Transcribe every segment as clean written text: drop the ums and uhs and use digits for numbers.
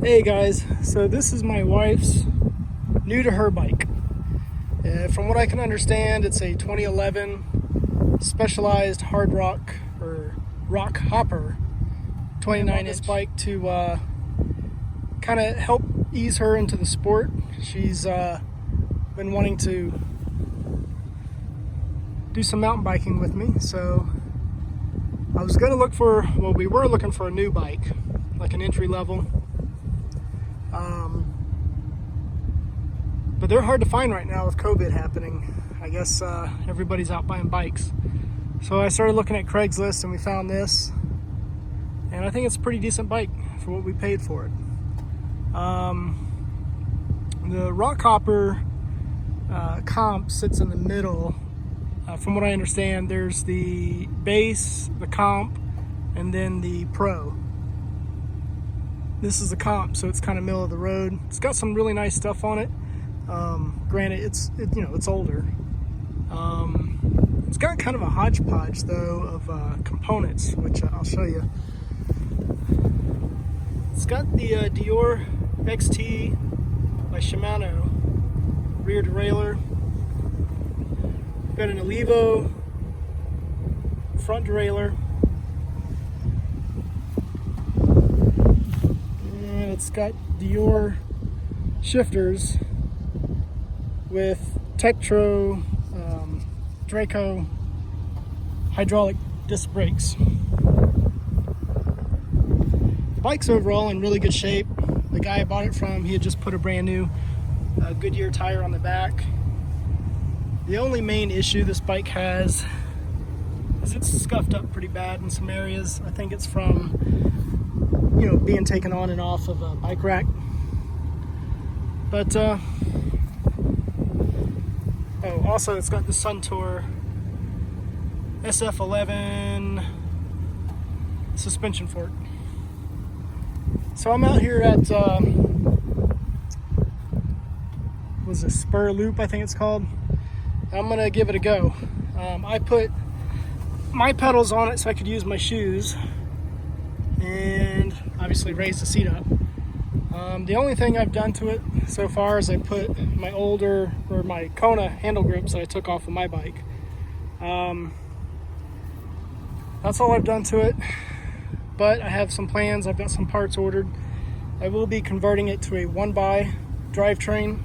Hey guys, so this is my wife's new to her bike. From what I can understand, it's a 2011 Specialized Hard Rock or Rockhopper 29-inch bike to kind of help ease her into the sport. She's been wanting to do some mountain biking with me, so I was gonna look for, well, we were looking for a new bike, like an entry level. But they're hard to find right now with COVID happening. I guess everybody's out buying bikes. So I started looking at Craigslist and we found this. And I think it's a pretty decent bike for what we paid for it. The Rockhopper comp sits in the middle. From what I understand, there's the base, the comp, and then the pro. This is the comp, so it's kind of middle of the road. It's got some really nice stuff on it. Granted, it's older. It's got kind of a hodgepodge though of components, which I'll show you. It's got the Dior XT by Shimano rear derailleur. Got an Allevo front derailleur. And it's got Dior shifters with Tektro Draco hydraulic disc brakes. The bike's overall in really good shape. The guy I bought it from, he had just put a brand new Goodyear tire on the back. The only main issue this bike has is it's scuffed up pretty bad in some areas. I think it's from, being taken on and off of a bike rack. But also it's got the Suntour SF11 suspension fork. So I'm out here at was it Spur Loop, I think it's called. I'm gonna give it a go. I put my pedals on it so I could use my shoes and obviously raise the seat up. The only thing I've done to it so far is I put my my Kona handle grips that I took off of my bike. That's all I've done to it, but I have some plans. I've got some parts ordered. I will be converting it to a 1x drivetrain.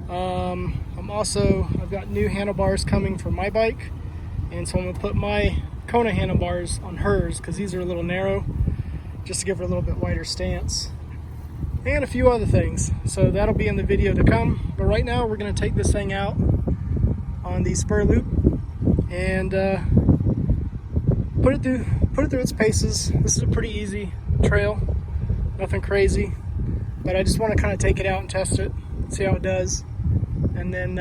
I've got new handlebars coming for my bike, and so I'm gonna put my Kona handlebars on hers because these are a little narrow, just to give her a little bit wider stance, and a few other things. So that'll be in the video to come. But right now we're gonna take this thing out on the Spur Loop and put it through its paces. This is a pretty easy trail, nothing crazy, but I just want to kind of take it out and test it, see how it does, and then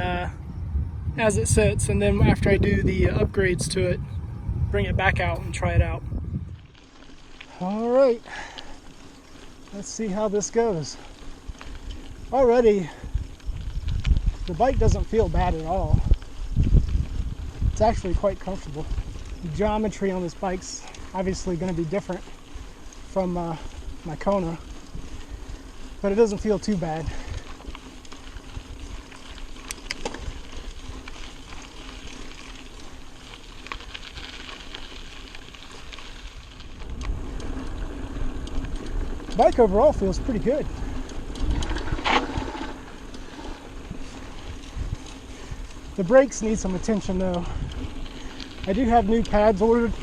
as it sits, and then after I do the upgrades to it, bring it back out and try it out. All right, let's see how this goes. Already the bike doesn't feel bad at all. It's actually quite comfortable. The geometry on this bike's obviously going to be different from my Kona, but it doesn't feel too bad. The bike overall feels pretty good. The brakes need some attention though. I do have new pads ordered.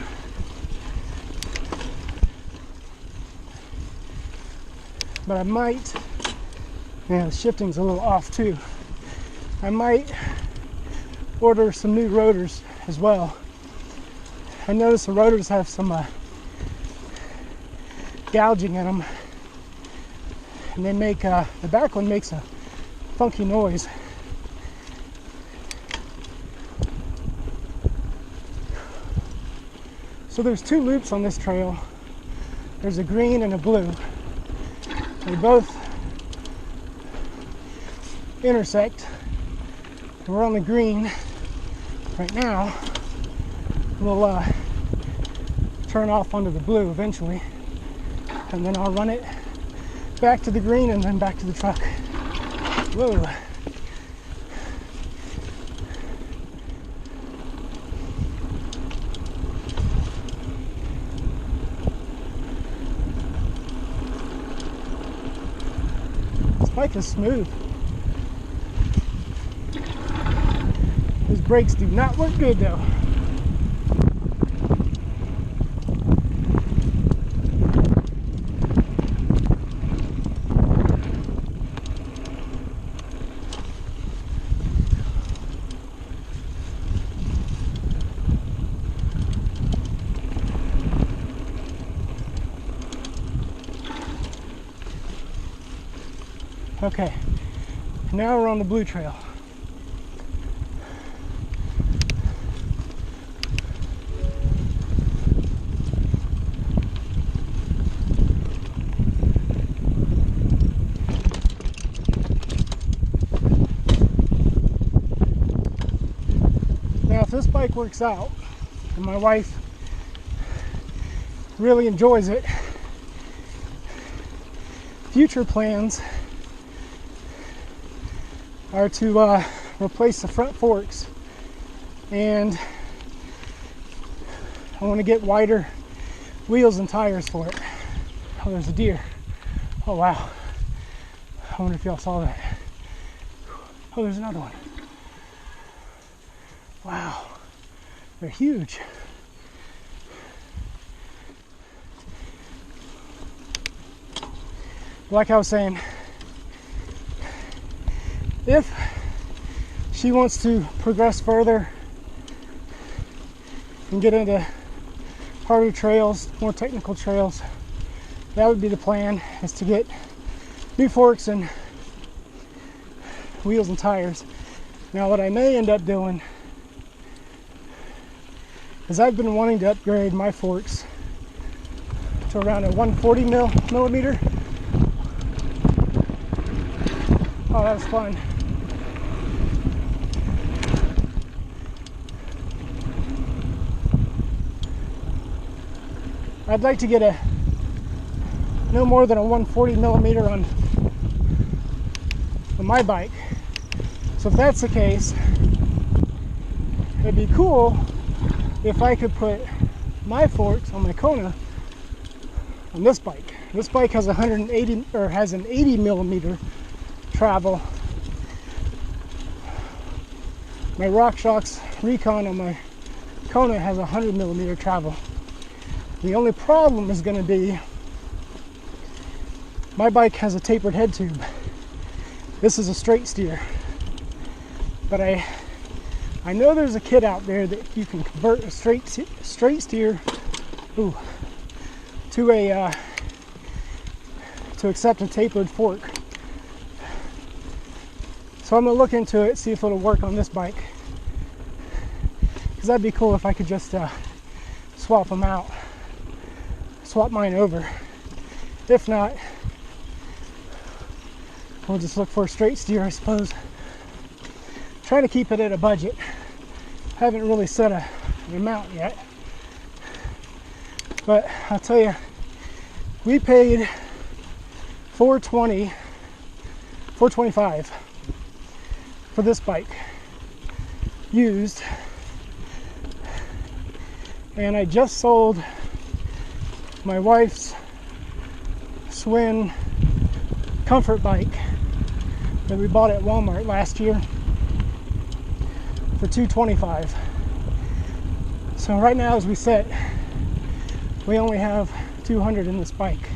But I might, the shifting's a little off too. I might order some new rotors as well. I noticed the rotors have some gouging in them, and they make, the back one makes a funky noise. So there's two loops on this trail. There's a green and a blue. They both intersect. We're on the green right now. We'll turn off onto the blue eventually, and then I'll run it back to the green and then back to the truck. Whoa. This bike is smooth. Those brakes do not work good though. Okay, now we're on the blue trail. Now if this bike works out and my wife really enjoys it, future plans are to replace the front forks, and I want to get wider wheels and tires for it. Oh, there's a deer. Oh wow, I wonder if y'all saw that. Oh, there's another one. Wow, they're huge. Like I was saying, if she wants to progress further and get into harder trails, more technical trails, that would be the plan, is to get new forks and wheels and tires. Now what I may end up doing is I've been wanting to upgrade my forks to around a 140 millimeter. Oh, that was fun. I'd like to get no more than a 140 millimeter on my bike. So if that's the case, it'd be cool if I could put my forks on my Kona on this bike. This bike has an 80 millimeter travel. My RockShox Recon on my Kona has 100 millimeter travel. The only problem is going to be my bike has a tapered head tube. This is a straight steer, but I know there's a kit out there that you can convert a straight steer to accept a tapered fork. So I'm gonna look into it, see if it'll work on this bike, because that'd be cool if I could just swap them out, swap mine over. If not, we'll just look for a straight steer, I suppose. Trying to keep it at a budget. Haven't really set an amount yet, but I'll tell you, we paid $425 for this bike used, and I just sold my wife's Swin comfort bike that we bought at Walmart last year for $225. So right now, as we sit, we only have $200 in this bike,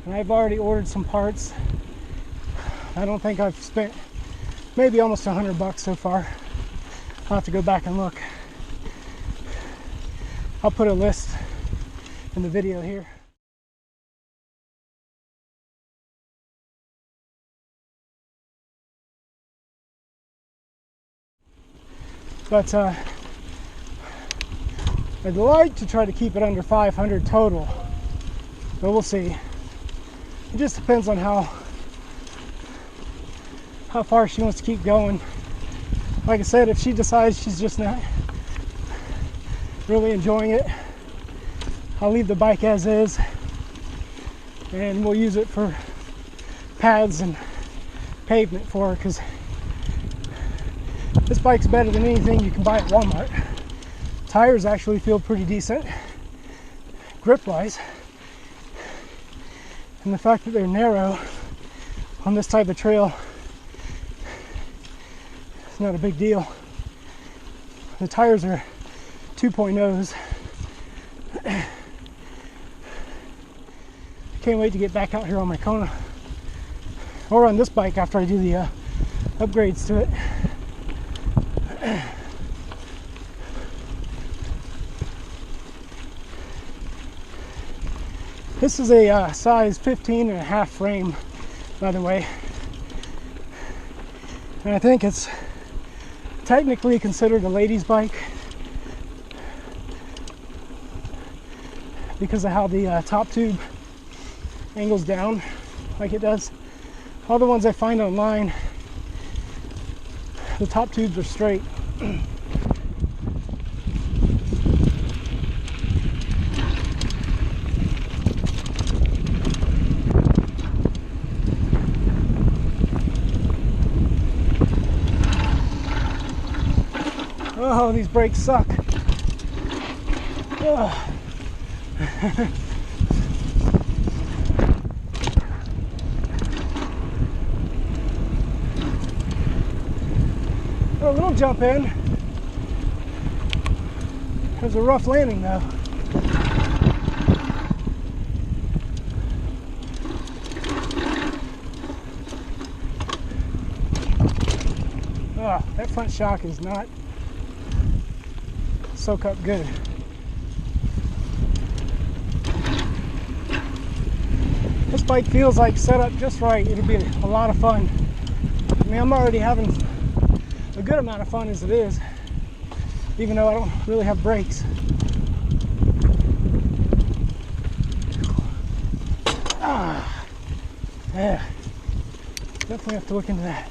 and I've already ordered some parts. I don't think I've spent maybe almost $100 so far. I'll have to go back and look. I'll put a list in the video here. But I'd like to try to keep it under 500 total, but we'll see. It just depends on how far she wants to keep going. Like I said, if she decides she's just not really enjoying it, I'll leave the bike as is, and we'll use it for paths and pavement for, because this bike's better than anything you can buy at Walmart. Tires actually feel pretty decent, grip wise, and the fact that they're narrow on this type of trail, it's not a big deal. The tires are 2.0s. Can't wait to get back out here on my Kona, or on this bike after I do the upgrades to it. This is a size 15.5 frame, by the way, and I think it's technically considered a lady's bike because of how the top tube angles down like it does. All the ones I find online, the top tubes are straight. Oh, these brakes suck. Oh. A little jump in. It was a rough landing though. Oh, that front shock is not soak up good. This bike feels like set up just right. It'll be a lot of fun. I mean, I'm already having a good amount of fun as it is, even though I don't really have brakes. Yeah, definitely have to look into that.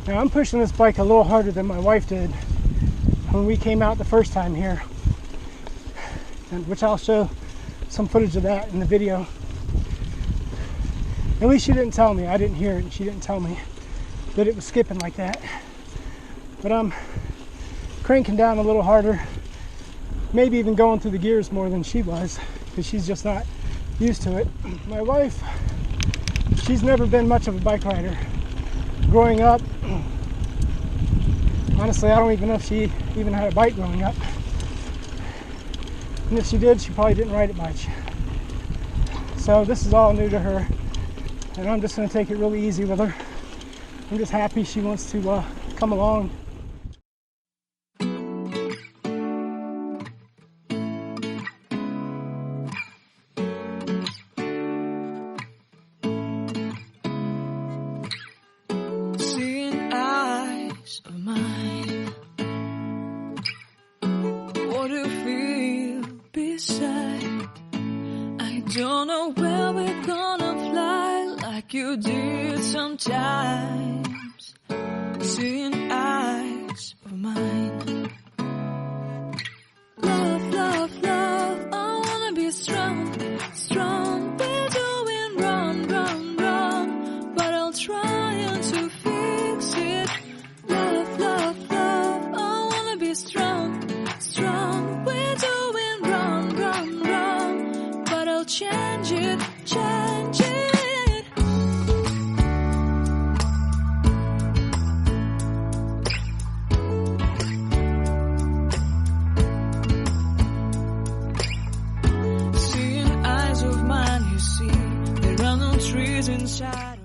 Now I'm pushing this bike a little harder than my wife did when we came out the first time here, and which I'll show some footage of that in the video. At least she didn't tell me. I didn't hear it, and she didn't tell me that it was skipping like that. But I'm cranking down a little harder, maybe even going through the gears more than she was, because she's just not used to it. My wife, she's never been much of a bike rider. Growing up, honestly, I don't even know if she even had a bike growing up. And if she did, she probably didn't ride it much. So this is all new to her, and I'm just going to take it really easy with her. I'm just happy she wants to come along. Don't know where we're gonna fly like you did sometimes. Seeing eyes of mine. Love, love, love, I wanna be strong, strong. We're doing wrong, wrong, wrong, but I'll try to fix it. Love, love, love, I wanna be strong, strong. We're doing wrong, wrong, wrong, but I'll change it, change it. Seeing eyes of mine, you see, there are no trees inside.